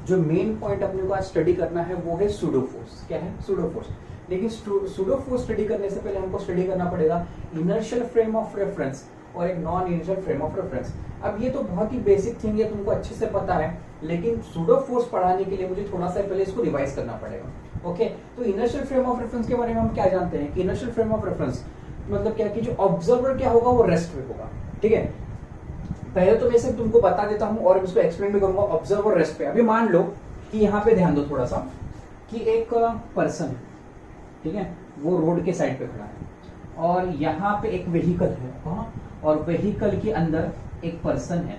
जो main point अपने को आज स्टडी करना है वो है सूडो फोर्स। क्या है? Pseudo force. लेकिन सूडो फोर्स स्टडी करने से पहले हमको स्टडी करना पड़ेगा इनर्शियल फ्रेम ऑफ रेफरेंस और एक non inertial frame of reference. अब ये तो बहुत ही बेसिक थिंग है, तुमको अच्छे से पता है, लेकिन सूडो फोर्स पढ़ाने के लिए मुझे थोड़ा सा पहले इसको रिवाइज करना पड़ेगा। ओके, तो इनर्शियल फ्रेम ऑफ रेफरेंस के बारे में हम क्या जानते हैं कि इनर्शियल फ्रेम ऑफ रेफरेंस मतलब क्या कि जो ऑब्जर्वर क्या होगा वो रेस्ट में होगा। ठीक है, पहले तो मैं सिर्फ तुमको बता देता हूं और इसको एक्सप्लेन भी करूंगा। ऑब्जर्वर रेस्ट पे, अभी मान लो कि यहाँ पे ध्यान दो थोड़ा सा कि एक पर्सन है, ठीक है, वो रोड के साइड पे खड़ा है और यहाँ पे एक व्हीकल है, हाँ, और व्हीकल के अंदर एक पर्सन है।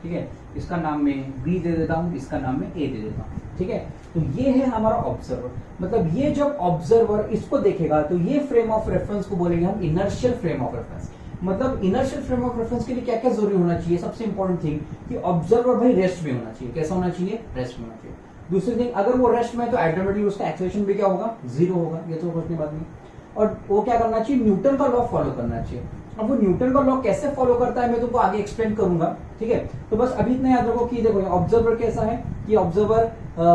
ठीक है, इसका नाम मैं बी दे देता हूँ, इसका नाम मैं ए दे देता हूँ। ठीक है, तो ये है हमारा ऑब्जर्वर। मतलब ये जब ऑब्जर्वर इसको देखेगा तो ये फ्रेम ऑफ रेफरेंस को बोलेंगे हम इनर्शियल फ्रेम ऑफ रेफरेंस। मतलब इनर्शियल फ्रेम ऑफ रेफरेंस के लिए क्या क्या जरूरी होना चाहिए? सबसे इंपॉर्टेंट थिंग कि ऑब्जर्वर भाई रेस्ट में होना चाहिए। कैसा होना चाहिए? रेस्ट में होना चाहिए। दूसरी थिंग, अगर वो रेस्ट में है तो ऑटोमेटिकली उसका एक्सेलरेशन भी क्या होगा? जीरो होगा। ये तो कुछ नहीं बात नहीं। और वो क्या करना चाहिए? न्यूटन का लॉ फॉलो करना चाहिए। अब वो न्यूटन का लॉ कैसे फॉलो करता है मैं तुमको आगे एक्सप्लेन करूंगा। ठीक है, तो बस अभी इतना याद रखो कि देखो ऑब्जर्वर कैसा है कि ऑब्जर्वर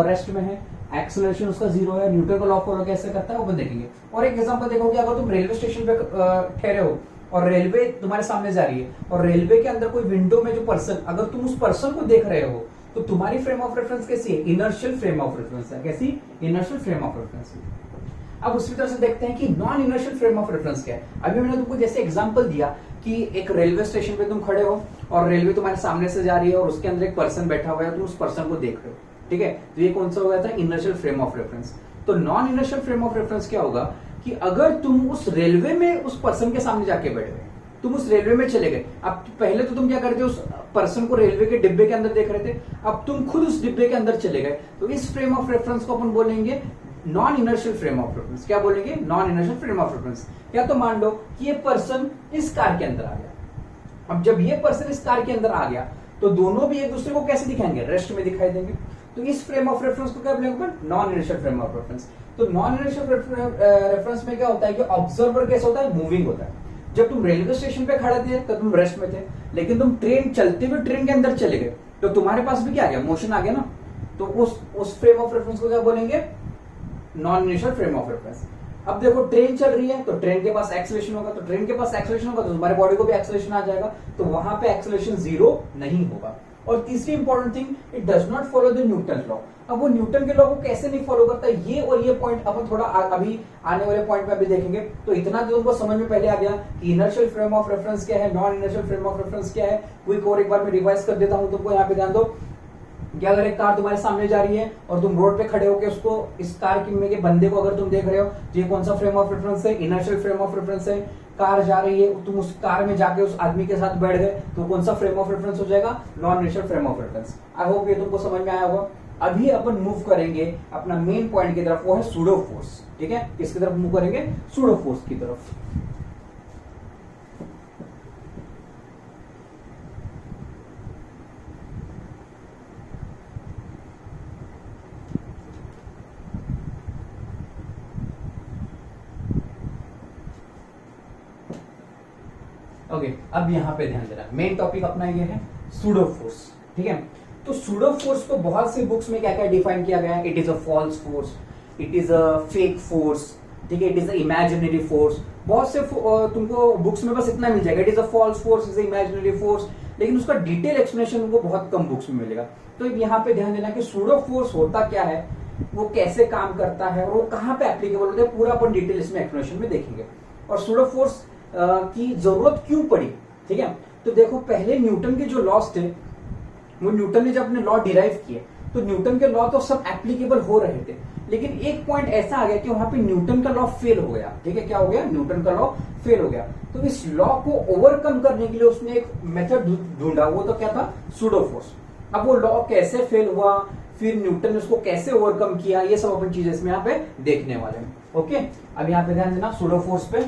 रेस्ट में है, एक्सेलरेशन उसका जीरो है, न्यूटन का लॉ फॉलो कैसे करता है वो देखेंगे। और एक एग्जांपल देखो कि अगर तुम रेलवे स्टेशन पे ठहरे हो और रेलवे तुम्हारे सामने जा रही है और रेलवे के अंदर कोई विंडो में जो पर्सन, अगर तुम उस पर्सन को देख रहे हो तो तुम्हारी फ्रेम ऑफ रेफरेंस कैसी है? इनर्शियल फ्रेम ऑफ रेफरेंस है। कैसी? Inertial frame of reference. अब उसी तरह से देखते हैं कि non inertial frame of reference क्या है। अभी मैंने तुमको जैसे एग्जांपल दिया कि एक रेलवे स्टेशन पे तुम खड़े हो और रेलवे तुम्हारे सामने से जा रही है और उसके अंदर एक पर्सन बैठा हुआ है, तुम उस पर्सन को देख रहे हो। ठीक है, तो ये कौन सा हो गया था? Inertial frame of reference. तो non inertial frame of reference क्या होगा कि अगर तुम उस रेलवे में उस पर्सन के सामने जाके बैठ गए, तुम उस रेलवे में चले गए। अब पहले तो तुम क्या करते, उस पर्सन को रेलवे के डिब्बे के अंदर देख रहे थे, अब तुम खुद उस डिब्बे के अंदर चले गए, तो इस फ्रेम ऑफ रेफरेंस को अपन बोलेंगे non inertial frame of reference. क्या बोलेंगे? Non inertial frame of reference. या तो मान लो कि ये पर्सन इस कार के अंदर आ गया। अब जब ये पर्सन इस कार के अंदर आ गया तो दोनों भी एक दूसरे को कैसे दिखाएंगे? रेस्ट में दिखाई देंगे। तो इस फ्रेम ऑफ रेफरेंस को क्या बोलेंगे? Non inertial frame of reference. तो नॉन इनर्शियल रेफरेंस में क्या होता है कि ऑब्जर्वर कैसा होता है? मूविंग होता है। जब तुम रेलवे स्टेशन पे खड़े थे तो तुम रेस्ट में थे, लेकिन तुम ट्रेन चलते हुए ट्रेन के अंदर चले गए तो तुम्हारे पास भी क्या आ गया? मोशन आ गया ना। तो उस फ्रेम ऑफ रेफरेंस को क्या बोलेंगे? Non inertial frame of reference. अब देखो ट्रेन चल रही है तो ट्रेन के पास एक्सेलरेशन होगा, तो ट्रेन के पास एक्सेलरेशन होगा तो तुम्हारे बॉडी को भी एक्सेलरेशन आ जाएगा, तो वहां पे एक्सेलरेशन जीरो नहीं होगा। और तीसरी important thing, it does not follow the Newton law. अब वो न्यूटन के लॉ को कैसे नहीं फॉलो करता, ये और ये पॉइंट अपन थोड़ा अभी आने वाले पॉइंट में अभी देखेंगे। तो इतना तो तुमको समझ में पहले आ गया कि इनर्शियल फ्रेम ऑफ रेफरेंस क्या है, non inertial frame of reference क्या है। क्विक और एक बार मैं रिवाइज कर देता हूं तुमको। यहाँ पे ध्यान दो कि अगर एक कार तुम्हारे सामने जा रही है और तुम रोड पे खड़े होकर उसको, इस कार के बंदे को अगर तुम देख रहे हो, ये कौन सा फ्रेम ऑफ रेफरेंस है? इनर्शियल फ्रेम ऑफ रेफरेंस है। कार जा रही है, तुम उस कार में जाके उस आदमी के साथ बैठ गए तो कौन सा फ्रेम ऑफ रेफरेंस हो जाएगा? Non inertial frame of reference. I hope ये तुमको समझ में आया होगा। अभी अपन मूव करेंगे अपना मेन पॉइंट की तरफ, वो है सूडो फोर्स। ठीक है, किसकी तरफ मूव करेंगे? सूडो फोर्स की तरफ। ओके, अब यहाँ पे ध्यान देना, मेन टॉपिक अपना ये है सूडो फोर्स। ठीक है, तो सूडो फोर्स को बहुत से बुक्स में क्या क्या डिफाइन किया गया है? It is a false force, it is a fake force, ठीक है, it is a imaginary force. बहुत से तुमको बुक्स में बस इतना मिल जाएगा, it is a false force, is a imaginary force, लेकिन उसका डिटेल एक्सप्लेनेशन तुमको बहुत कम बुक्स में मिलेगा। तो यहाँ पे ध्यान देना कि सूडो फोर्स होता क्या है, वो कैसे काम करता है और वो कहाँ पे एप्लीकेबल होता है, पूरा अपन डिटेल इसमें एक्सप्लेनेशन में देखेंगे। और सूडो फोर्स की जरूरत क्यों पड़ी? ठीक है, तो देखो पहले न्यूटन के जो लॉस थे, वो न्यूटन ने जब अपने लॉ डिराइव किए तो न्यूटन के लॉ तो सब एप्लीकेबल हो रहे थे, लेकिन एक पॉइंट ऐसा आ गया कि वहां पे न्यूटन का लॉ फेल हो गया। ठीक है, क्या हो गया? न्यूटन का लॉ फेल हो गया। तो इस लॉ को ओवरकम करने के लिए उसने एक मेथड ढूंढा, वो तो क्या था? Pseudo force. अब वो लॉ कैसे फेल हुआ, फिर न्यूटन ने उसको कैसे ओवरकम किया, ये सब अपन चीजें इसमें यहाँ पे देखने वाले हैं। ओके, अब यहाँ पे ध्यान देना सूडो फोर्स पे।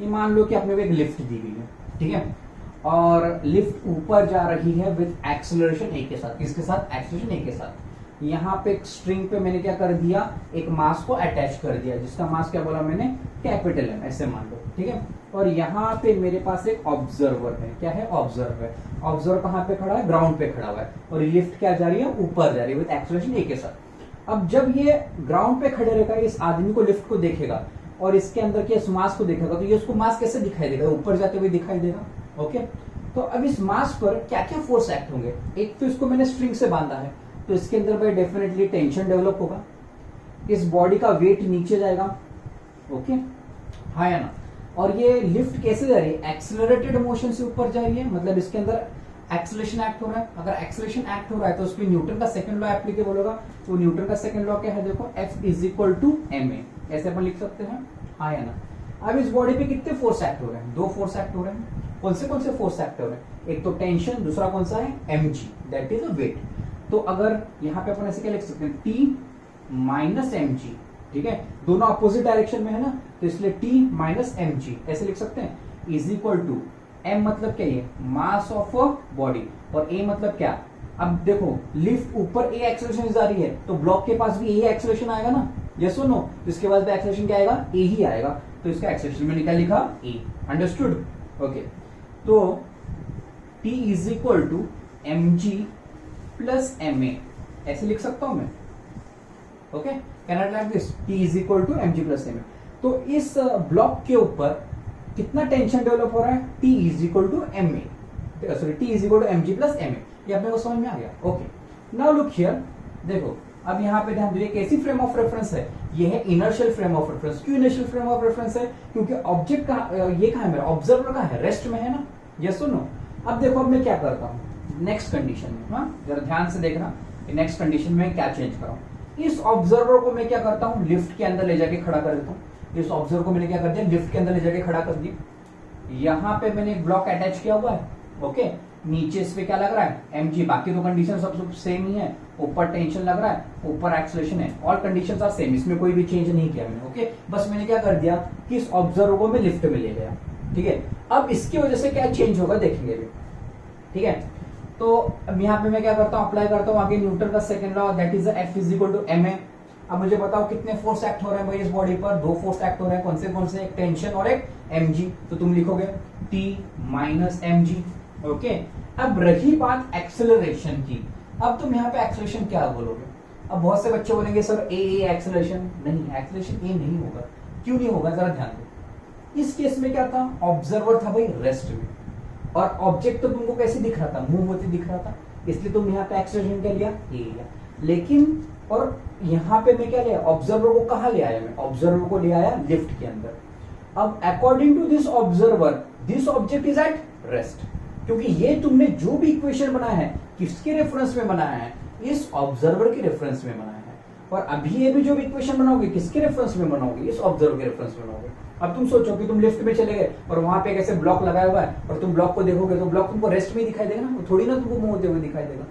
ये मान लो कि अपने को एक लिफ्ट दी गई है, ठीक है, और लिफ्ट ऊपर जा रही है विद एक्सेलरेशन ए के साथ। किसके साथ? एक्सेलरेशन ए के साथ। यहाँ पे एक स्ट्रिंग पे मैंने क्या कर दिया? एक मास को अटैच कर दिया, जिसका मास क्या बोला मैंने? कैपिटल एम, ऐसे मान लो। ठीक है, और यहाँ पे मेरे पास एक ऑब्जर्वर है। क्या है? ऑब्जर्वर है। ऑब्जर्वर कहाँ पे खड़ा है? ग्राउंड पे खड़ा हुआ है। और लिफ्ट क्या जा रही है? ऊपर जा रही है विद एक्सेलरेशन ए के साथ। अब जब ये ग्राउंड पे खड़े रहेगा, इस आदमी को, लिफ्ट को देखेगा और इसके अंदर के इस मास को देखेगा, तो ये उसको मास कैसे दिखाई देगा? ऊपर जाते हुए दिखाई देगा। ओके, तो अब इस मास पर क्या क्या फोर्स एक्ट होंगे? एक तो इसको मैंने स्ट्रिंग से बांधा है, तो इसके अंदर भाई डेफिनेटली टेंशन डेवलप होगा, इस बॉडी का वेट नीचे जाएगा। ओके, हाँ या ना? और ये लिफ्ट कैसे जा रही है? एक्सेलरेटेड मोशन से ऊपर जा रही है, मतलब इसके अंदर एक्सेलरेशन एक्ट हो रहा है। अगर एक्सेलरेशन एक्ट हो रहा है तो उसमें न्यूटन का सेकंड लॉ एप्लीकेबल होगा। तो न्यूटन का सेकंड लॉ क्या है? देखो, F is equal to ma, ऐसे अपन लिख सकते हैं, हाँ या ना? अब इस बॉडी पे कितने फोर्स एक्ट हो रहे हैं? दो फोर्स एक्ट हो रहे हैं। कौन से फोर्स एक्ट हो रहे हैं? एक तो टेंशन, दूसरा कौन सा है? mg, that is a weight. तो अगर यहाँ पे अपन ऐसे क्या लिख सकते हैं? T माइनस mg, ठीक है, दोनों अपोजिट डायरेक्शन में है ना, तो इसलिए T माइनस mg ऐसे लिख सकते हैं, इज इक्वल टू m मतलब क्या? ये मास ऑफ अ बॉडी, और a मतलब क्या? अब देखो, लिफ्ट ऊपर a एक्सेलरेशन जा रही है, तो ब्लॉक के पास भी a एक्सेलरेशन आएगा ना, यस और नो? तो इसके बाद एक्सेलरेशन क्या आएगा? a ही आएगा। तो इसका एक्सेलरेशन मैंने क्या लिखा? a। अंडरस्टूड? ओके, तो T is equal to mg plus ma, ऐसे लिख सकता हूं मैं। Okay, can I write this? T is equal to mg plus ma। तो इस ब्लॉक के ऊपर कितना टेंशन डेवलप हो रहा है? T is equal to ma, sorry, T is equal to mg plus ma। ये अपने को समझ में आ गया। ओके, नाउ लुक हियर, देखो अब यहाँ पे ध्यान दीजिए, कैसी फ्रेम ऑफ रेफरेंस है? ये है इनर्शियल फ्रेम ऑफ रेफरेंस। क्यों इनर्शियल फ्रेम ऑफ रेफरेंस है? क्योंकि ऑब्जेक्ट का ये कहाँ है मेरा? ऑब्जर्वर का है, रेस्ट में है ना, यस और नो? अब देखो, अब मैं क्या करता हूँ नेक्स्ट कंडीशन में, हाँ जरा ध्यान से देखना, नेक्स्ट कंडीशन में क्या चेंज कर रहा हूँ। इस ऑब्जर्वर को मैं क्या करता हूँ? लिफ्ट के अंदर ले जाके खड़ा कर देता हूँ। इस ऑब्जर्वर को मैंने क्या कर दिया? लिफ्ट के अंदर ले जाके खड़ा कर दिया। यहाँ पे मैंने एक ब्लॉक अटैच किया हुआ है। ओके, नीचे इस पे क्या लग रहा है? mg, बाकी तो कंडीशन सब सेम ही है। ऊपर टेंशन लग रहा है, ऊपर एक्सेलरेशन है, ऑल कंडीशंस आर सेम, इसमें कोई भी चेंज नहीं किया मैंने। ओके, बस मैंने क्या कर दिया कि इस ऑब्जर्वर को मैं लिफ्ट में ले गया, ठीक है। अब इसकी वजह से क्या चेंज होगा देखेंगे अभी, ठीक है। तो अब यहाँ पे मैं क्या करता हूँ? अप्लाई करता हूँ आगे न्यूटन का second law, that is F is equal to ma। अब मुझे बताओ कितने फोर्स एक्ट हो रहे हैं भाई इस बॉडी पर? दो फोर्स एक्ट हो रहे हैं। कौन से? एक टेंशन और एक mg। तो तुम लिखोगे T माइनस mg। ओके, अब रही बात एक्सेलरेशन की। अब तुम यहाँ पे एक्सेलरेशन क्या बोलोगे? अब बहुत से बच्चे बोलेंगे सर ए एक्सेलरेशन। नहीं, एक्सेलरेशन ए नहीं होगा। क्यों नहीं होगा? जरा ध्यान दो। इस केस में क्या था? ऑब्जर्वर था भाई रेस्ट में, और ऑब्जेक्ट तो तुमको कैसे दिख रहा था? मूव होते दिख रहा था, इसलिए तुम यहाँ पे एक्सेलरेशन क्या लिया? ए लिया। लेकिन और यहाँ पे मैं क्या लिया? ऑब्जर्वर को कहाँ ले आया मैं? ऑब्जर्वर को ले आया लिफ्ट के अंदर। अब according to this observer, this object is at rest, क्योंकि ये तुमने जो भी इक्वेशन बनाया है किसके रेफरेंस में बनाया है? इस ऑब्जर्वर के रेफरेंस में बनाया है। और अभी ये भी जो भी इक्वेशन बनाओगे किसके रेफरेंस में बनाओगे? इस ऑब्जर्वर के रेफरेंस में बनाओगे। अब तुम सोचो कि तुम लिफ्ट में चले गए और वहां पे कैसे ब्लॉक लगाया हुआ है, और तुम ब्लॉक को देखोगे तो ब्लॉक तुमको रेस्ट में ही दिखाई देगा ना, थोड़ी ना तुमको मूव होते हुए दिखाई देगा।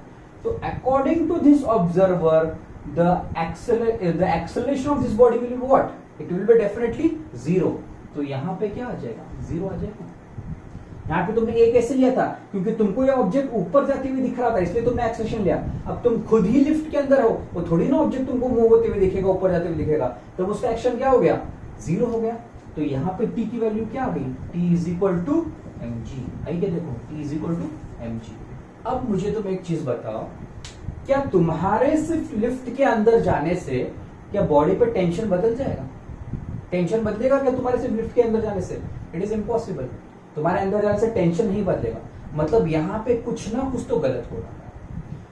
तो according to this observer the acceleration of this body will be what? It will be definitely zero। तो यहाँ पे क्या आ जाएगा? जीरो आ जाएगा। यहाँ पे तुमने ए कैसे लिया था? क्योंकि तुमको ये ऑब्जेक्ट ऊपर जाते हुए दिख रहा था, इसलिए तुमने एक्सेलरेशन लिया। अब तुम खुद ही लिफ्ट के अंदर हो, वो थोड़ी ना ऑब्जेक्ट तुमको मूव होते हुए दिखेगा, ऊपर जाते हुए दिखेगा, तो उसका एक्शन क्या हो गया? जीरो हो गया। तो यहाँ पे टी की वैल्यू क्या आ गई? T is equal to mg। आई क्या? देखो, T is equal to mg। अब मुझे तुम एक चीज बताओ, क्या तुम्हारे सिर्फ लिफ्ट के अंदर जाने से क्या बॉडी पे टेंशन बदल जाएगा? टेंशन बदलेगा क्या तुम्हारे सिर्फ लिफ्ट के अंदर जाने से? It is impossible. तुम्हारे अंदर जाने से टेंशन नहीं बदलेगा, मतलब यहाँ पे कुछ ना कुछ तो गलत हो रहा है।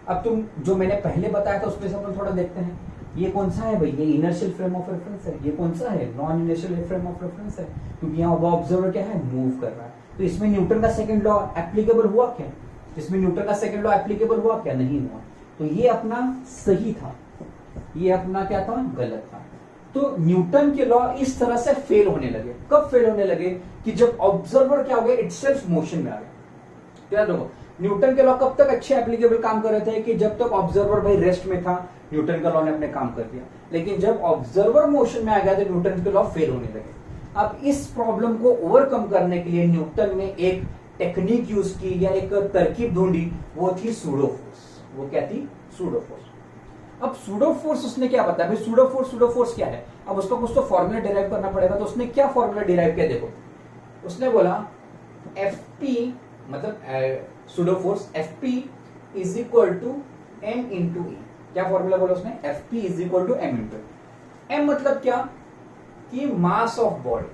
अब तुम जो मैंने पहले बताया था उसमें से हम थोड़ा देखते हैं। ये कौन सा है भाई? ये इनर्शियल फ्रेम ऑफ रेफरेंस है। ये कौन सा है? Non inertial frame of reference है, क्योंकि यहाँ ऑब्जर्वर क्या है? मूव कर रहा है। तो इसमें न्यूटन का सेकंड लॉ एप्लीकेबल हुआ क्या? इसमें न्यूटन का सेकंड लॉ एप्लीकेबल हुआ क्या? नहीं हुआ। तो ये अपना सही था, ये अपना क्या था? गलत था। तो न्यूटन के लॉ इस तरह से फेल होने लगे। कब फेल होने लगे? कि जब ऑब्जर्वर क्या हो गया? इटसेल्फ मोशन में आ गया। तो याद रखो, न्यूटन के लॉ कब तक अच्छे एप्लीकेबल काम कर रहे थे? कि जब तक ऑब्जर्वर भाई रेस्ट में था, न्यूटन का लॉ ने अपने काम कर दिया। लेकिन जब ऑब्जर्वर मोशन में आ गया तो न्यूटन के लॉ फेल होने लगे। अब इस प्रॉब्लम को ओवरकम करने के लिए न्यूटन ने एक टेक्निक यूज की या एक तरकीब ढूंढी, वो थी सूडो फोर्स। वो क्या थी? Pseudo force. अब सूडो फोर्स उसने क्या बताया भाई? सूडो फोर्स क्या है? अब उसका कुछ तो फॉर्मूला डिराइव करना पड़ेगा। तो उसने क्या फॉर्मूला डिराइव किया? देखो, उसने बोला Fp मतलब pseudo force Fp is equal to m into e। क्या फॉर्मूला बोला उसने? Fp is equal to m into e। m मतलब क्या कि mass of body,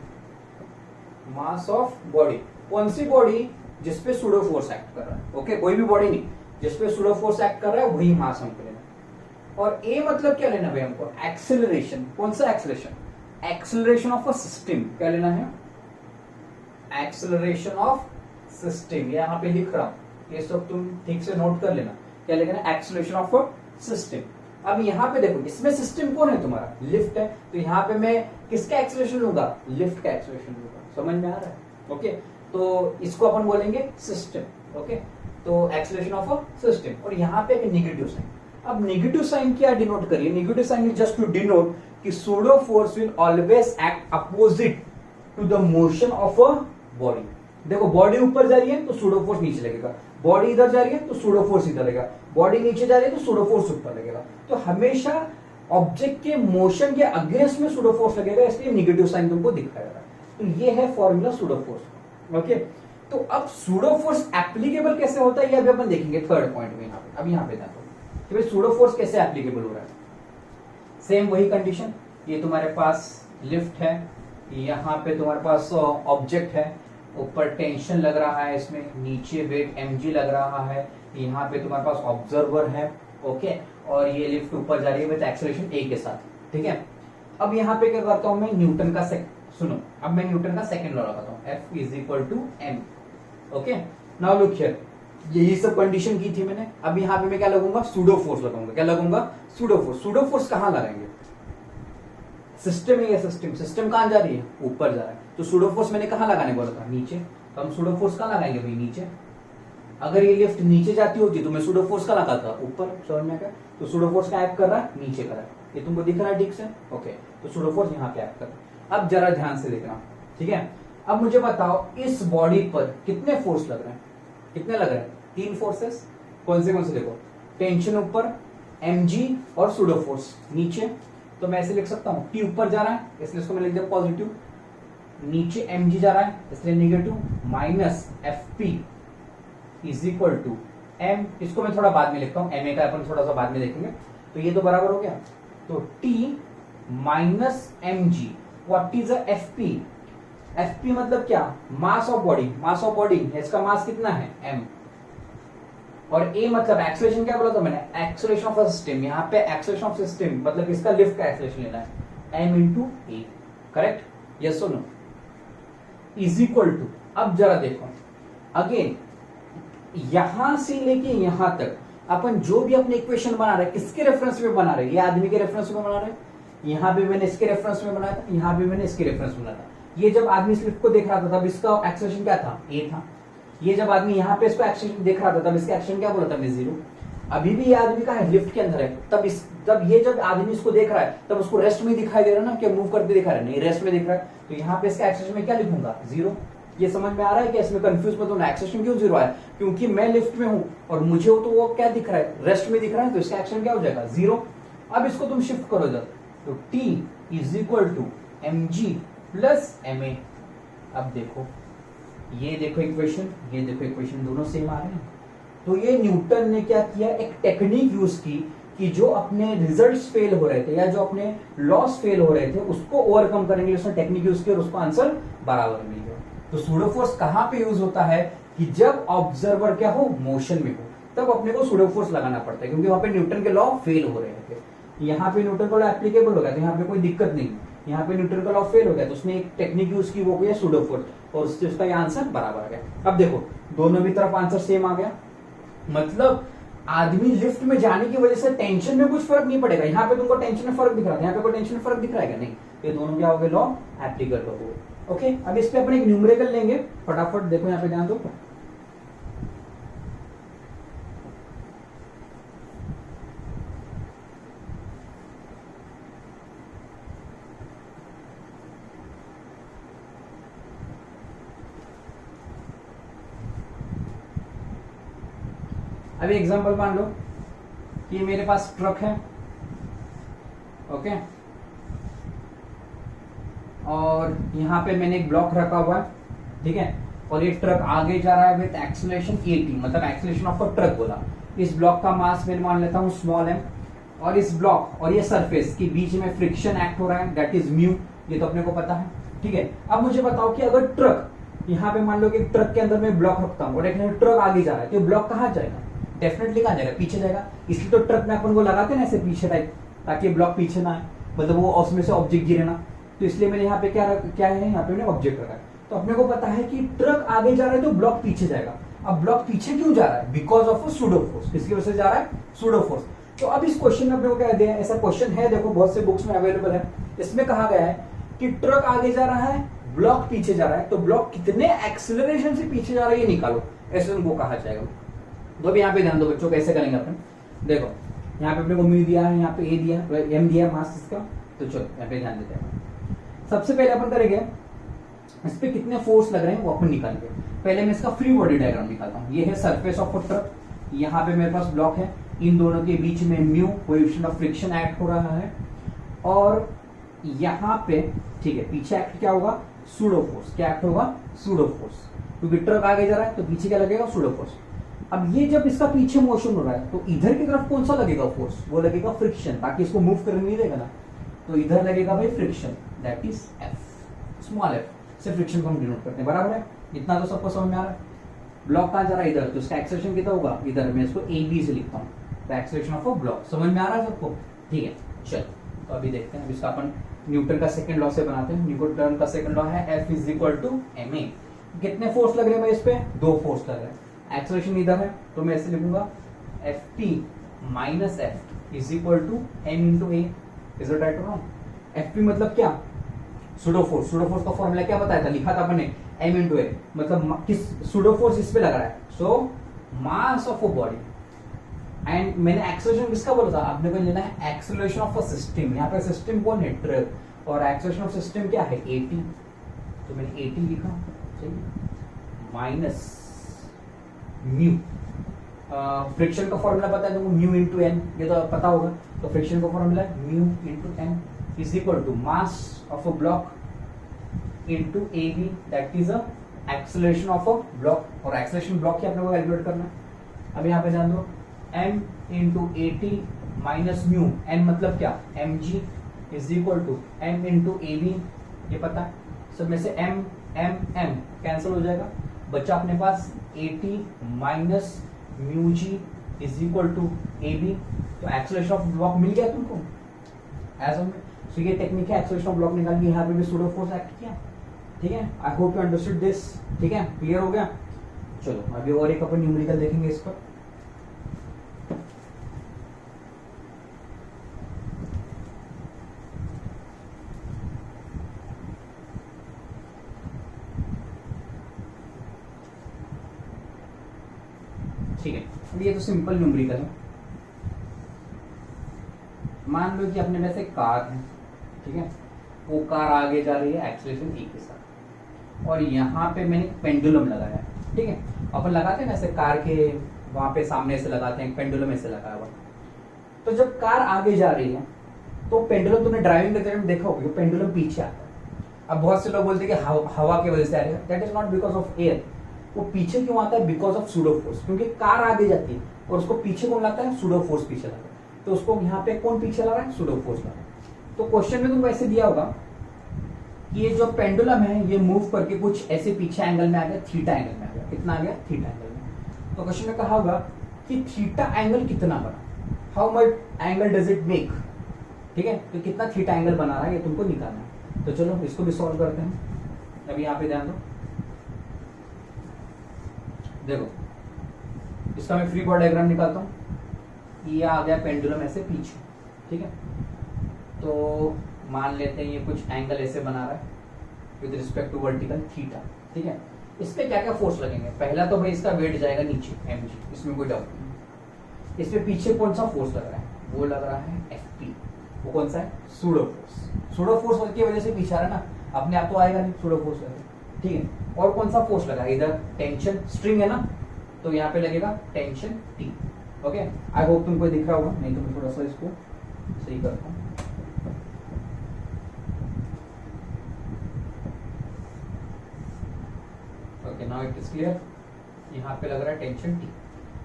mass of body. कौन सी बॉडी? जिसपे सूडो फोर्स एक्ट कर रहा है। ओके, कोई भी बॉडी नहीं, जिसपे सूडो फोर्स एक्ट कर रहा है वही मास हमको लेना। और a मतलब क्या लेना भाई हमको? एक्सेलरेशन। कौन सा acceleration? Acceleration of a system. क्या लेना है? Acceleration of system. यहाँ पे लिख रहा हूं, ये सब तुम ठीक से नोट कर लेना। क्या लिखना है? Acceleration of a system. अब यहाँ पे देखो, इसमें सिस्टम कौन है तुम्हारा? लिफ्ट है। तो यहाँ पे मैं किसका एक्सेलरेशन लूंगा? लिफ्ट का एक्सेलरेशन लूंगा। समझ में आ रहा है? ओके, तो इसको अपन बोलेंगे सिस्टम। ओके, तो एक्सेलरेशन ऑफ अ सिस्टम। और यहाँ पे एक नेगेटिव साइन। अब नेगेटिव साइन क्या डिनोट करिए? Negative sign is just to denote कि pseudo force will always act opposite to the motion of a body. देखो, बॉडी ऊपर जा रही है तो सूडो फोर्स नीचे लगेगा, बॉडी इधर जा रही है तो सूडो फोर्स इधर लगेगा, बॉडी नीचे जा रही है तो सूडो फोर्स ऊपर लगेगा। तो हमेशा ऑब्जेक्ट के मोशन के अगेंस्ट में सूडो फोर्स लगेगा, इसलिए नेगेटिव साइन तुमको दिखाया जा रहा है। तो ये है फॉर्मूला सूडो फोर्स। ओके, तो अब सूडो फोर्स एप्लीकेबल कैसे होता है ये अभी अपन देखेंगे थर्ड पॉइंट में। यहाँ पे, अब यहाँ पे देखो कि भाई सूडो फोर्स कैसे एप्लीकेबल हो रहा है। सेम वही कंडीशन, ये तुम्हारे पास लिफ्ट है, यहाँ पे तुम्हारे पास ऑब्जेक्ट है, ऊपर टेंशन लग रहा है, इसमें नीचे वेट mg लग रहा है, यहाँ पे तुम्हारे पास ऑब्जर्वर है। ओके, और ये लिफ्ट ऊपर जा रही है विद एक्सेलरेशन a के साथ। ठीक है, अब यहाँ पे क्या करता हूं मैं? न्यूटन का सुनो, अब मैं न्यूटन का सेकंड लॉ लगाता हूँ, F is equal to m। Okay, now look here, यही सब कंडीशन की थी मैंने। अब यहाँ पे मैं क्या लगूंगा? सूडो फोर्स लगाऊंगा। क्या लगूंगा? Pseudo force. सूडो फोर्स कहाँ लगाएंगे? सिस्टम है, सिस्टम। सिस्टम कहाँ जा रही है? ऊपर जा रहा है। तो सूडो फोर्स मैंने कहाँ लगाने बोला था? नीचे। तो हम सूडो फोर्स कहाँ लगाएंगे भाई? नीचे। अगर ये लिफ्ट नीचे जाती होती तो मैं सूडो फोर्स का लगाता ऊपर। समझ में आया? तो सूडो फोर्स का एक्ट कर रहा है, नीचे कर रहा है। ये तुमको दिख रहा है ठीक से? ओके, तो सूडो फोर्स यहाँ पे एक्ट कर रहा है। अब जरा ध्यान से देखना, ठीक है? अब मुझे बताओ, इस बॉडी पर कितने फोर्स लग रहे हैं? कितने लग रहे हैं? 3 फोर्सेस। कौन से देखो? टेंशन ऊपर, mg, और सूडो फोर्स नीचे। तो मैं ऐसे लिख सकता हूं, T ऊपर जा रहा है इसलिए इसको मैं लिख दिया पॉजिटिव, नीचे mg जा रहा है इसलिए negative, minus Fp is equal to m। इसको मैं थोड़ा बाद में लिखता हूं, ma का अपन थोड़ा सा बाद में देखेंगे। तो ये तो बराबर हो गया। तो T minus mg, what is a Fp? Fp मतलब क्या? मास of body. Mass of body, इसका मास कितना है? m। और a मतलब एक्सेलरेशन। क्या बोला था मैंने? Acceleration of a system. यहाँ पे एक्सेलरेशन ऑफ सिस्टम मतलब इसका लिफ्ट का एक्सेलरेशन लेना है, m इंटू ए। करेक्ट? यस और नो? इज इक्वल टू, अब जरा देखो अगेन, यहां से लेके यहां तक अपन जो भी अपने इक्वेशन बना रहे हैं किसके रेफरेंस में बना रहे हैं? ये आदमी के रेफरेंस में बना रहे हैं। यहाँ पे मैंने इसके रेफरेंस में बनाया था, यहाँ पे मैंने इसके रेफरेंस में बनाया था। ये जब आदमी इस लिफ्ट को देख रहा था तब इसका एक्सेलरेशन क्या था? ए था। ये जब आदमी यहाँ पे इसको एक्सेलरेशन देख रहा था तब इसका एक्सेलरेशन क्या बोला था? मैं 0। अभी भी ये आदमी का है लिफ्ट के अंदर है, तब ये जब आदमी इसको देख रहा है तब उसको रेस्ट में दिखाई दे रहा है ना, क्या मूव करके दिखा रहा है? नहीं, रेस्ट में दिख रहा है। तो यहाँ पे इसका एक्सेलरेशन में क्या लिखूंगा? 0। ये समझ में आ रहा है कि इसमें कंफ्यूज मत होना। एक्सेलरेशन क्यों 0 है? क्योंकि मैं लिफ्ट में हूं और मुझे तो वो क्या दिख रहा है? रेस्ट में दिख रहा है, तो इसका एक्सेलरेशन क्या हो जाएगा? 0। अब इसको तुम शिफ्ट करो जब, तो T is equal to mg plus ma। अब देखो, ये देखो इक्वेशन, ये देखो इक्वेशन, दोनों सेम आ रहे हैं। तो ये न्यूटन ने क्या किया? एक टेक्निक यूज की कि जो अपने रिजल्ट्स फेल हो रहे थे या जो अपने लॉस फेल हो रहे थे उसको ओवरकम करने के लिए उसने टेक्निक यूज किया और उसको आंसर बराबर मिल गया। तो सूडो फोर्स कहां पे यूज होता है? कि जब ऑब्जर्वर क्या हो? मोशन में हो, तब अपने को सूडो फोर्स लगाना पड़ता है, क्योंकि वहां पे न्यूटन के लॉ फेल हो रहे थे। यहाँ पे न्यूटन का लॉ एप्लीकेबल हो गया तो यहाँ पे कोई दिक्कत नहीं। यहाँ पे न्यूटन का लॉ फेल हो गया तो उसने एक टेक्निक यूज की, वो किया सूडो फोर्स, और उससे उसका ये आंसर बराबर आ गया। अब देखो, दोनों भी तरफ आंसर सेम आ गया। मतलब आदमी लिफ्ट में जाने की वजह से टेंशन में कुछ फर्क नहीं पड़ेगा। यहाँ पे तुमको टेंशन में फर्क दिख रहा है, यहाँ पे कोई टेंशन में फर्क दिख रहा है? नहीं। ये दोनों क्या हो गए? लॉ एप्लीकेबल हो गए। ओके, अब इस पे अपन एक न्यूमेरिकल लेंगे फटाफट। देखो यहाँ पे ध्यान दो, अभी एग्जांपल मान लो कि मेरे पास ट्रक है, ओके, और यहाँ पे मैंने एक ब्लॉक रखा हुआ है, ठीक है, और ये ट्रक आगे जा रहा है विद एक्सेलरेशन 80, मतलब एक्सेलरेशन ऑफ अ ट्रक बोला। इस ब्लॉक का मास मैं मान लेता हूँ स्मॉल m, और इस ब्लॉक और ये सरफेस के बीच में फ्रिक्शन एक्ट हो रहा है, दैट इज म्यू, ये तो अपने को पता है। ठीक है, अब मुझे बताओ कि अगर ट्रक यहाँ पे मान लो कि ट्रक के अंदर मैं ब्लॉक रखता हूँ और एक ट्रक आगे जा रहा है, तो ब्लॉक कहाँ जाएगा? डेफिनेटली कहाँ जाएगा? पीछे जाएगा। इसलिए तो ट्रक में अपन को लगाते हैं ना ऐसे पीछे टाइप, ताकि ब्लॉक पीछे ना आए, मतलब वो उसमें से ऑब्जेक्ट गिरे ना। तो इसलिए मैंने यहाँ पे क्या है, यहाँ पे मैंने ऑब्जेक्ट रखा है। तो अपने को पता है कि ट्रक आगे जा रहा है तो ब्लॉक पीछे जाएगा। अब ब्लॉक पीछे क्यों जा रहा है? Because of a pseudo force. किसकी वजह से जा रहा है? Pseudo force. तो अब इस क्वेश्चन में अपने को क्या दिया है? ऐसा क्वेश्चन है, देखो बहुत से बुक्स में अवेलेबल है। इसमें कहा गया है कि ट्रक आगे जा रहा है, ब्लॉक पीछे जा रहा है, तो ब्लॉक कितने एक्सेलरेशन से पीछे जा रहा है ये निकालो, ऐसे उनको कहा जाएगा। तो अभी यहाँ पे ध्यान दो बच्चों, कैसे करेंगे अपन। देखो यहाँ पे अपने को म्यू दिया है, यहाँ पे ए दिया, एम दिया है मास इसका। तो चलो यहाँ पे ध्यान देते हैं। सबसे पहले अपन करेंगे इस पे कितने फोर्स लग रहे हैं वो अपन निकालेंगे। पहले मैं इसका फ्री बॉडी डायग्राम निकालता हूँ। ये है सरफेस ऑफ अ ट्रक, यहाँ पे मेरे पास ब्लॉक है, इन दोनों के बीच में mu coefficient of friction act हो रहा है, और यहाँ पे ठीक है पीछे एक्ट क्या होगा? Pseudo force. क्या एक्ट होगा? सूडो फोर्स, क्योंकि ट्रक आगे जा रहा है तो पीछे क्या लगेगा? Pseudo force. अब ये जब इसका पीछे मोशन हो रहा है तो इधर की तरफ कौन सा लगेगा फोर्स? वो लगेगा फ्रिक्शन, ताकि इसको मूव करने नहीं देगा ना। तो इधर लगेगा भाई friction, that is F, small F से फ्रिक्शन को हम डिनोट करते हैं। बराबर है, इतना तो सबको समझ में आ रहा है। ब्लॉक कहाँ जा रहा है? इधर, तो इसका एक्सेलरेशन कितना होगा? इधर। मैं इसको ए बी से लिखता हूँ, the acceleration of a block. समझ में आ रहा है सबको? ठीक है, चल तो अभी देखते हैं। इसका अपन न्यूटन का सेकंड लॉ से बनाते हैं। न्यूटन का सेकंड लॉ है F is equal to M A. कितने फोर्स लग रहे हैं भाई इस पे? 2 फोर्स लग रहे हैं। एक्सेलरेशन इधर है तो मैं ऐसे लिखूंगा F T minus F is equal to M into A. Is it right और रॉन्ग? एफ पी मतलब क्या? Pseudo force. सूडो फोर्स का फॉर्मूला क्या बताया था? लिखा था अपन ने एम इंटू ए, मतलब किस सूडो फोर्स इस पे लग रहा है, so mass of a body. And मैंने एक्सेलरेशन किसका बोला था? आपने को लेना है एक्सेलरेशन ऑफ अ सिस्टम। यहाँ पे सिस्टम कौन है? ट्रक। और एक्सेलरेशन ऑफ सिस्टम क्या है? 80। तो मैंने 80 लिखा, सही, माइनस म्यू। फ्रिक्शन का फॉर्मूला पता है तुमको, म्यू इंटू एन, ये तो पता होगा। तो फ्रिक्शन का फॉर्मूला है mu into N is equal to mass of a block into A B, that is a acceleration of a block. और एक्सेलरेशन ब्लॉक की अपने को कैलकुलेट करना है। अब यहाँ पे ध्यान दो, m into 80 minus mu, n मतलब क्या? mg is equal to m into A B, ये पता है। सब में से m m कैंसिल हो जाएगा, बच्चा अपने पास 80 minus mu G is equal to A B. तो एक्सेलरेशन ऑफ ब्लॉक मिल गया तुमको एज में। सो ये टेक्निक है एक्सेलरेशन ऑफ ब्लॉक निकालने की। यहाँ पे भी सूडो फोर्स एक्ट किया। ठीक है, आई होप यू अंडरस्टूड दिस। ठीक है, क्लियर हो गया? चलो अभी और एक अपन न्यूमेरिकल देखेंगे इस पर। ठीक है, अब ये तो सिंपल न्यूमेरिकल है। मान लो कि अपने में से कार है, ठीक है, वो कार आगे जा रही है एक्सेलरेशन e के साथ, और यहाँ पे मैंने पेंडुलम लगाया है। ठीक है, अपन लगाते हैं ना ऐसे कार के वहां पे सामने से लगाते हैं, पेंडुलम ऐसे लगाया हुआ। तो जब कार आगे जा रही है तो पेंडुलम, तुमने ड्राइविंग करते टाइम देखा होगा, पेंडुलम पीछे आता है। अब बहुत से लोग बोलते हैं कि हवा की वजह से आ रही है, that is not because of air. वो पीछे क्यों आता है? बिकॉज ऑफ सूडो फोर्स, क्योंकि कार आगे जाती है और उसको पीछे कौन लाता है? सूडो फोर्स पीछे लाता है। तो उसको यहाँ पे कौन पीछे ला रहा है? सूडो फोर्स ला रहा है। तो क्वेश्चन में तुमको ऐसे दिया होगा कि ये जो पेंडुलम है ये मूव करके कुछ ऐसे पीछे एंगल में आ गया, थीटा एंगल में आ गया। कितना आ गया? थीटा एंगल में। तो क्वेश्चन में कहा होगा कि थीटा एंगल कितना बना, how much angle does it make. ठीक है, तो कितना थीटा एंगल बना रहा है ये तुमको निकालना है। तो चलो इसको भी सॉल्व करते हैं। अभी यहाँ पे ध्यान दो, देखो इसका मैं फ्री बॉडी डायग्राम निकालता हूँ। ये आ गया पेंडुलम ऐसे पीछे, ठीक है। तो मान लेते हैं ये कुछ एंगल ऐसे बना रहा है with respect to vertical theta, ठीक है। इस पे क्या क्या फोर्स लगेंगे? पहला तो भाई इसका वेट जाएगा नीचे mg, इसमें कोई डाउट नहीं। इस पे पीछे कौन सा फोर्स लग रहा है? वो लग रहा है fp। वो कौन सा है? Pseudo force. सूडो फोर्स की वजह से पीछे आ रहा है ना, अपने आप तो आएगा नहीं सूडो फोर्स लगे, ठीक है। और कौन सा फोर्स लगा? इधर टेंशन स्ट्रिंग है ना, तो यहाँ पे लगेगा tension T। Okay, I hope तुमको दिख रहा होगा, नहीं तो मैं थोड़ा सा इसको सही करता हूँ। Now it is clear. यहाँ पे लग रहा है टेंशन टी।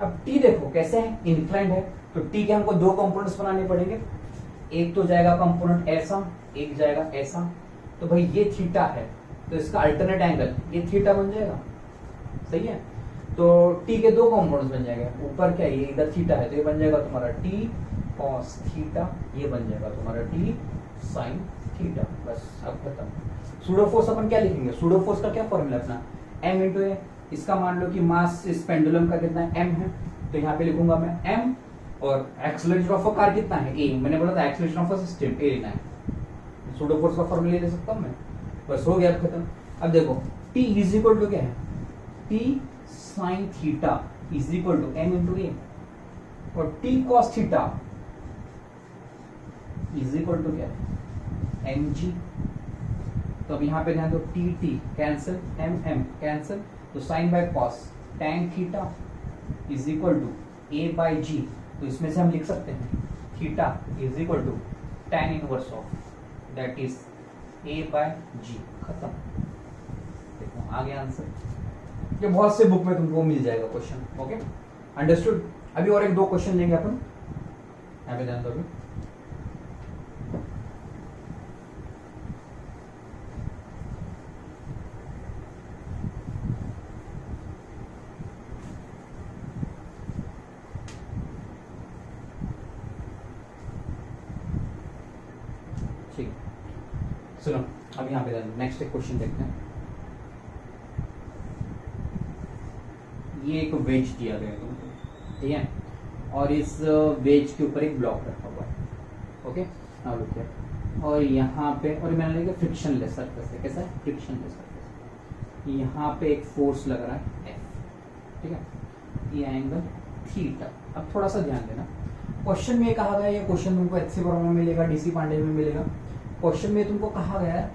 अब टी देखो कैसे है, इंक्लाइंड है, तो टी के हमको दो कंपोनेंट्स बनाने पड़ेंगे। एक तो जाएगा कंपोनेंट ऐसा, एक जाएगा ऐसा। तो भाई ये थीटा है, तो इसका अल्टरनेट एंगल ये थीटा बन जाएगा, सही है। तो टी के दो कंपोनेंट्स बन जाएंगे, ऊपर क्या है, ये इधर थीटा है, तो ये बन जाएगा तुम्हारा टी कॉस थीटा, ये बन जाएगा तुम्हारा टी साइन थीटा। बस अब खत्म। सूडो फोर्स अपन क्या लिखेंगे, सूडो फोर्स का क्या फॉर्मूला अपना, m इंटू ए। इसका मान लो कि मास इस पेंडुलम का कितना है, m है, तो यहाँ पे लिखूंगा मैं m, और एक्सेलरेशन ऑफ अ कार कितना है, a। मैंने बोला था acceleration of a system a लेना है, सूडो फोर्स का फॉर्मूला ले सकता हूँ मैं। बस हो गया, अब खत्म। अब देखो t इज इक्वल टू क्या है, t sine theta is equal to m into a, और t cos theta is equal to क्या है, mg। तो अब यहाँ पे ध्यान दो, T T cancel, M M cancel, तो sine by cos tan theta is equal to a by g। तो इसमें से हम लिख सकते हैं theta is equal to tan inverse of that is a by g। खत्म। देखो आ गया आंसर। ये बहुत से बुक में तुमको मिल जाएगा क्वेश्चन। Okay, understood. अभी और एक दो क्वेश्चन लेंगे अपन, यहाँ पे ध्यान दो। अभी ठीक, सुनो अब यहाँ पे नेक्स्ट एक क्वेश्चन देखते हैं। ये एक वेज दिया गया है तुमको, ठीक है, और इस वेज के ऊपर एक ब्लॉक रखा हुआ है। ओके, नाउ लुक हियर, और यहाँ पे, और मैंने लिखा फ्रिक्शनलेस सरफेस है। कैसा है, फ्रिक्शनलेस सरफेस। यहाँ पे एक फोर्स लग रहा है F, ठीक है, ये एंगल थीटा। अब थोड़ा सा ध्यान देना, क्वेश्चन में कहा गया, ये क्वेश्चन तुमको एचसी वर्मा में मिलेगा, डीसी पांडे में मिलेगा। क्वेश्चन में तुमको कहा गया है,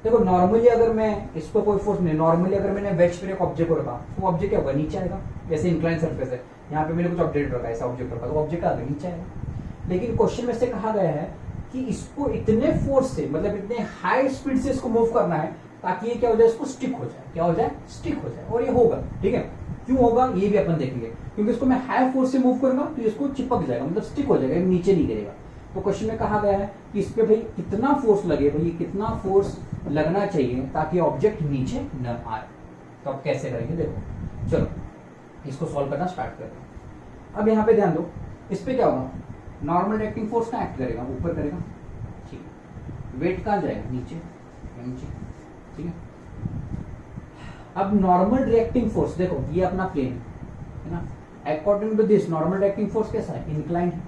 देखो नॉर्मली अगर मैं इसको कोई फोर्स नहीं, नॉर्मली अगर मैंने वेज पर एक ऑब्जेक्ट को रखा, तो ऑब्जेक्ट क्या होगा, नीचे आएगा। जैसे इंक्लाइन सरफेस है, यहाँ पे मैंने कुछ ऑब्जेक्ट रखा, ऐसा ऑब्जेक्ट रखा, तो ऑब्जेक्ट आगे नीचे आएगा। लेकिन क्वेश्चन में से कहा गया है कि इसको इतने फोर्स से, मतलब इतने हाई स्पीड से इसको मूव करना है ताकि ये क्या हो जाए, इसको स्टिक हो जाए। क्या हो जाए, स्टिक हो जाए। और ये होगा, ठीक है। क्यों होगा ये भी अपन देखेंगे, क्योंकि इसको मैं हाई फोर्स से मूव करूंगा तो इसको चिपक जाएगा, मतलब स्टिक हो जाएगा, नीचे नहीं गिरेगा। तो क्वेश्चन में कहा गया है कि इस पे भाई कितना फोर्स लगे, भाई कितना फोर्स लगना चाहिए ताकि ऑब्जेक्ट नीचे न आए। तो अब कैसे करेंगे, देखो चलो इसको सॉल्व करना स्टार्ट करते हैं। अब यहाँ पे ध्यान दो, इस पे क्या होगा, नॉर्मल रिएक्टिंग फोर्स का एक्ट करेगा, ऊपर करेगा, ठीक है। वेट कहाँ जाएगा, नीचे, नीचे, ठीक है। अब नॉर्मल रिएक्टिंग फोर्स देखो, ये अपना प्लेन है ना, according to this normal reacting force कैसा है, इंक्लाइंड है।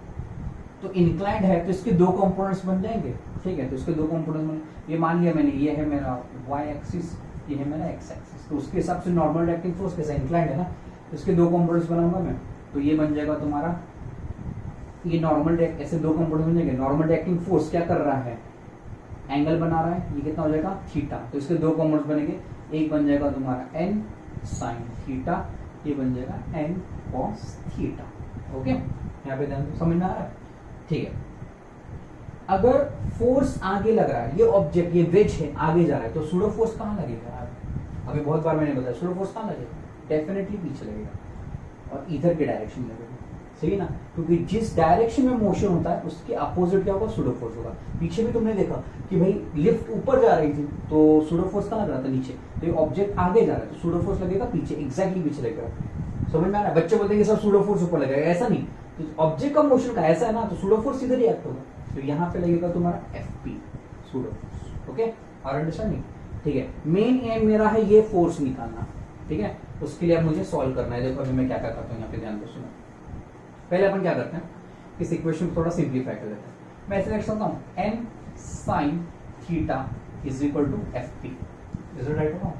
तो इंक्लाइंड है तो इसके दो कंपोनेंट्स बन जाएंगे, ठीक है। तो इसके दो कंपोनेंट्स बन, ये मान लिया मैंने, ये है मेरा y एक्सिस, ये है मेरा x एक्सिस। तो उसके हिसाब से नॉर्मल रिएक्टिंग फोर्स कैसा, इंक्लाइंड है ना, तो इसके दो कंपोनेंट्स बनाऊंगा मैं। तो ये बन जाएगा तुम्हारा, ये नॉर्मल, ऐसे दो कंपोनेंट्स बन जाएंगे। नॉर्मल रिएक्टिंग फोर्स क्या कर रहा है, एंगल बना रहा है, ये कितना हो जाएगा, थीटा। तो इसके दो कंपोनेंट्स बनेंगे, एक बन जाएगा तुम्हारा n साइन थीटा, ये बन जाएगा n कॉस थीटा। ओके, यहाँ पे ध्यान समझ में आ रहा है, ठीक है। अगर फोर्स आगे लग रहा है, ये ऑब्जेक्ट, ये वेज है, आगे जा रहा है, तो सूडो फोर्स कहाँ लगेगा, अभी बहुत बार मैंने बताया, सूडो फोर्स कहाँ लगेगा, डेफिनेटली पीछे लगेगा, और इधर के डायरेक्शन में लगेगा, सही है ना। क्योंकि जिस डायरेक्शन में मोशन होता है उसके अपोजिट क्या होगा, सूडो फोर्स होगा। पीछे भी तुमने देखा कि भाई लिफ्ट ऊपर जा रही थी तो सूडो फोर्स कहाँ लग रहा था, नीचे। तो ये ऑब्जेक्ट आगे जा रहा है तो सूडो फोर्स लगेगा पीछे, एग्जैक्टली पीछे लगेगा। समझ में आ रहा है, बच्चे बोलते हैं सब सूडो फोर्स ऊपर लगेगा, ऐसा नहीं। तो ऑब्जेक्ट का मोशन का ऐसा है ना, तो सूडो फोर्स इधर ही एक्ट होगा। तो यहाँ पे लगेगा तुम्हारा FP सूडो फोर्स। ओके, और अंडरस्टैंडिंग, ठीक है। मेन एम मेरा है ये फोर्स निकालना, ठीक है। उसके लिए अब मुझे सॉल्व करना है। देखो अभी मैं क्या क्या करता हूँ, यहाँ पे ध्यान दो, सुनो। पहले अपन क्या करते हैं, इस इक्वेशन को थोड़ा सिंप्लीफाई कर लेते हैं। मैं ऐसे लिख सकता हूँ n sine theta is equal to FP, is it right हो।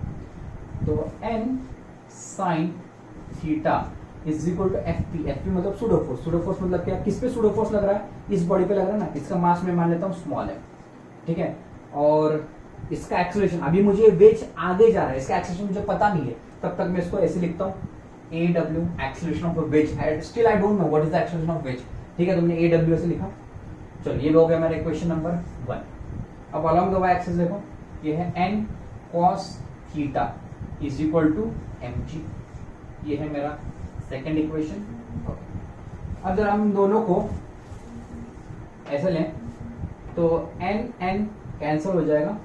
तो n sine theta is equal to FP। FP मतलब सूडो फोर्स। सूडो फोर्स मतलब क्या, किस पे सूडो फोर्स लग रहा है, इस बॉडी पे लग रहा है ना। इसका मास मैं मान लेता हूँ स्मॉल है, ठीक है। और इसका एक्सेलरेशन, अभी मुझे वेज आगे जा रहा है, इसका एक्सेलरेशन मुझे पता नहीं है, तब तक मैं इसको ऐसे लिखता हूँ AW acceleration of ways. Still I don't know what is the acceleration of ways, ठीक है। तुमने AW ऐसे लिखा, चलो ये हो गया मेरा इक्वेशन नंबर 1। अब अलोंग द y एक्सिस देखो, ये है n cos theta is equal to mg। ये है मेरा सेकेंड इक्वेशन। अब जरा हम दोनों को ऐसे लें तो n n कैंसिल हो जाएगा,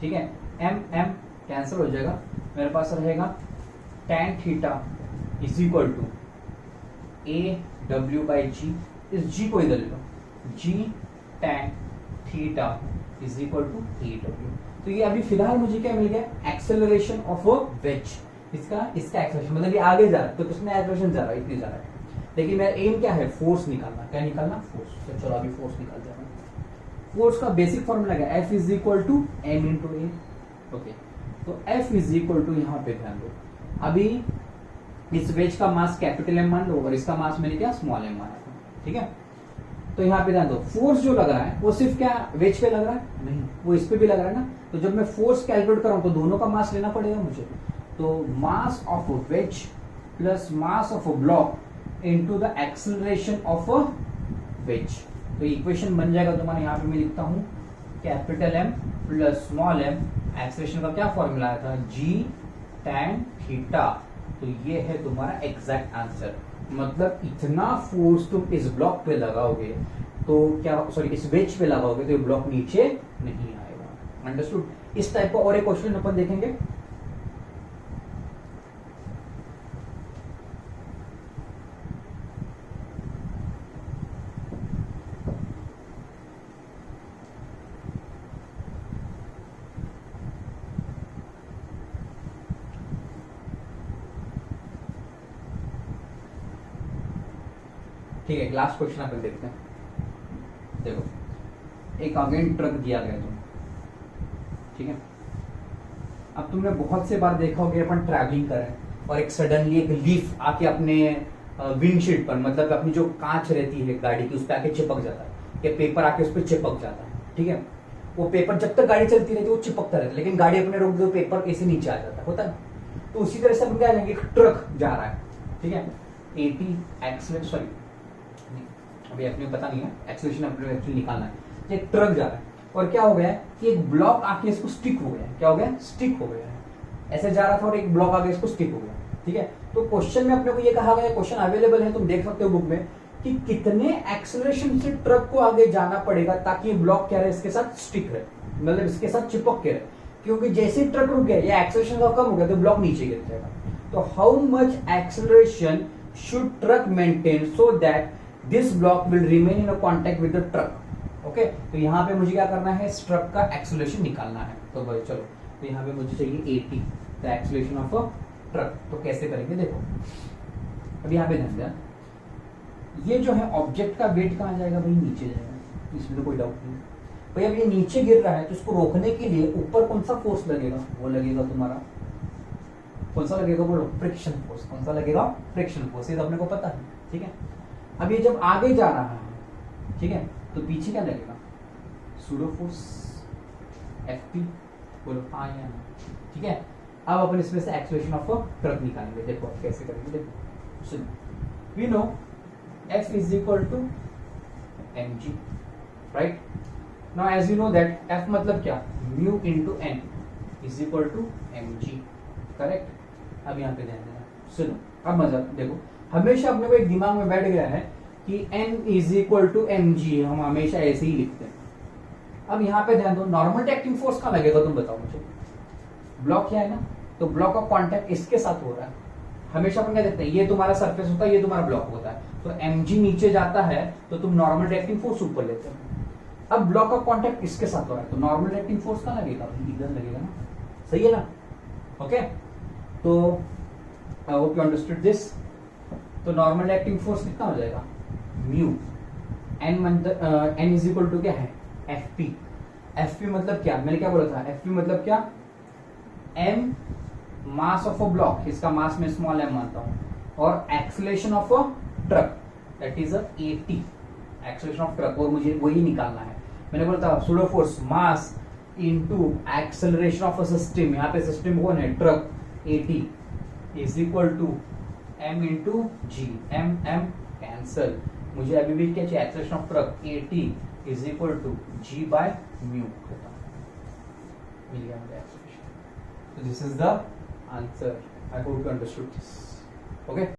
ठीक है, m m कैंसिल हो जाएगा, मेरे पास रहेगा tan theta is equal to a w by g। इस g को इधर ले लो, g tan theta is equal to a w। तो ये अभी फिलहाल मुझे क्या मिल गया, एक्सेलरेशन ऑफ अ वेज, इसका एक्सेलरेशन मतलब ये आगे जा रहा है तो किसमें एक्सेलरेशन जा रहा है, इतनी जा रहा है। लेकिन मेरा एम क्या है, फोर्स निकालना। क्या निकालना, फोर्स। तो चलो अभी फोर्स निकालते हैं। फोर्स का बेसिक फॉर्मूला क्या है, F is equal to M into A. Okay, तो F इज इक्वल टू, यहाँ पे ध्यान दो, अभी इस वेज का मास कैपिटल एम मान लो और इसका मास मैंने क्या स्मॉल एम माना, ठीक है। तो यहाँ पे ध्यान दो, फोर्स जो लग रहा है वो सिर्फ क्या वेज पे लग रहा है, नहीं, वो इस पे भी लग रहा है ना। तो जब मैं फोर्स कैलकुलेट कर रहा हूं तो दोनों का मास लेना पड़ेगा मुझे। तो mass of a wedge plus mass of a block into the acceleration of a wedge. तो इक्वेशन बन जाएगा तुम्हारे, यहाँ पे मैं लिखता हूं capital M plus small M, acceleration का क्या फॉर्मूला आया था, जी tan थीटा। तो ये है तुम्हारा एग्जैक्ट आंसर। मतलब इतना फोर्स तुम इस ब्लॉक पे लगाओगे तो क्या, सॉरी इस वेज पे लगाओगे तो ये ब्लॉक नीचे नहीं आएगा। अंडरस्टूड। इस टाइप का और एक क्वेश्चन अपन देखेंगे। ठीक है, लास्ट क्वेश्चन अपन देखते हैं। देखो, एक अगेन ट्रक दिया गया तुम, ठीक है। अब तुमने बहुत से बार देखा होगा अपन ट्रैवलिंग कर रहे हैं और एक सडनली एक लीफ आके अपने विंडशील्ड पर, मतलब अपनी जो कांच रहती है गाड़ी की उस पर आके चिपक जाता है, या पेपर आके उस पर चिपक जाता है, ठीक है। वो पेपर जब तक गाड़ी चलती रहती है वो चिपकता रहता है, लेकिन गाड़ी अपने रोक दो पेपर ऐसे नीचे आ जाता है, होता है। तो उसी तरह से अपन क्या लेंगे, एक ट्रक जा रहा है, ठीक है, 80 एक्सीलेटर, सॉरी अभी अपने पता नहीं है, एक्सेलरेशन अपने एक्चुअली निकालना है। एक ट्रक जा रहा है और क्या हो गया है कि एक ब्लॉक आके इसको स्टिक हो गया है। क्या हो गया, स्टिक हो गया है। ऐसे जा रहा था और एक ब्लॉक आके इसको स्टिक हो गया, ठीक है। तो क्वेश्चन में अपने को ये कहा गया, क्वेश्चन अवेलेबल है, तुम देख सकते हो बुक में, कि कितने एक्सेलरेशन से ट्रक को आगे जाना पड़ेगा ताकि ब्लॉक क्या रहे, इसके साथ स्टिक रहे, मतलब इसके साथ चिपक के रहे। क्योंकि जैसे ही ट्रक रुक गया या एक्सेलरेशन का कम हो गया तो ब्लॉक नीचे गिर जाएगा। तो how much acceleration should truck maintain so that this block will remain in contact with the truck. Okay, तो यहाँ पे मुझे क्या करना है, इस ट्रक का एक्सेलरेशन निकालना है। तो भाई चलो, तो यहाँ पे मुझे चाहिए 80 the acceleration of a truck. तो कैसे करेंगे, देखो अब यहाँ पे ध्यान देना, ये जो है ऑब्जेक्ट का वेट कहाँ जाएगा भाई, नीचे जाएगा, इसमें तो कोई डाउट नहीं। भाई अब ये नीचे गिर रहा है तो इसको रोकने के लिए ऊपर कौन सा फोर्स लगेगा, वो लगेगा तुम्हारा, कौन सा लगेगा बोलो, फ्रिक्शन फोर्स। कौन सा लगेगा, फ्रिक्शन फोर्स, ये तो अपने को पता है, ठीक है। अब ये जब आगे जा रहा है, ठीक है, तो पीछे क्या लगेगा, सूडो फोर्स एफपी, बोलो हाँ या ना, ठीक है। अब अपन इसमें से एक्सेलरेशन ऑफ अ ट्रक निकालेंगे। देखो कैसे करेंगे, देखो सुनो, we know F is equal to mg, right? Now as you know that F मतलब क्या, mu into n is equal to mg, correct? अब यहाँ पे ध्यान देना, सुनो अब मजा देखो, हमेशा अपने को एक दिमाग में बैठ गया है कि n is equal to mg, हम हमेशा ऐसे ही लिखते हैं। अब यहाँ पे ध्यान दो, नॉर्मल एक्टिंग फोर्स कहाँ लगेगा तुम बताओ मुझे, ब्लॉक क्या है ना, तो ब्लॉक का कांटेक्ट इसके साथ हो रहा है। हमेशा अपन क्या देखते हैं, ये तुम्हारा सरफेस होता है, ये तुम्हारा ब्लॉक होता है, तो mg नीचे जाता है तो तुम नॉर्मल रिएक्टिंग फोर्स ऊपर लेते हो। अब ब्लॉक का कांटेक्ट इसके साथ हो रहा है तो नॉर्मल रिएक्टिंग फोर्स कहाँ लगेगा, इधर लगेगा ना, सही है ना। ओके, तो I hope you understood this. तो नॉर्मल रिएक्टिंग फोर्स कितना हो जाएगा, mu n is equal to क्या है, fp। fp मतलब क्या, मैंने क्या बोला था, fp मतलब क्या, m mass of a block, इसका मास में स्मॉल m मानता हूं, और acceleration of a truck that is 80 acceleration of truck, और मुझे वही निकालना है। मैंने बोला था pseudo force mass into acceleration of a system, यहाँ पे सिस्टम कौन है, truck, 80 is equal to m into G, m cancel, मुझे अभी भी क्या चाहिए, acceleration of truck 80 is equal to g by mu, मिल गया मुझे एक्सेलरेशन। तो this is the answer. I hope you understood this. Okay.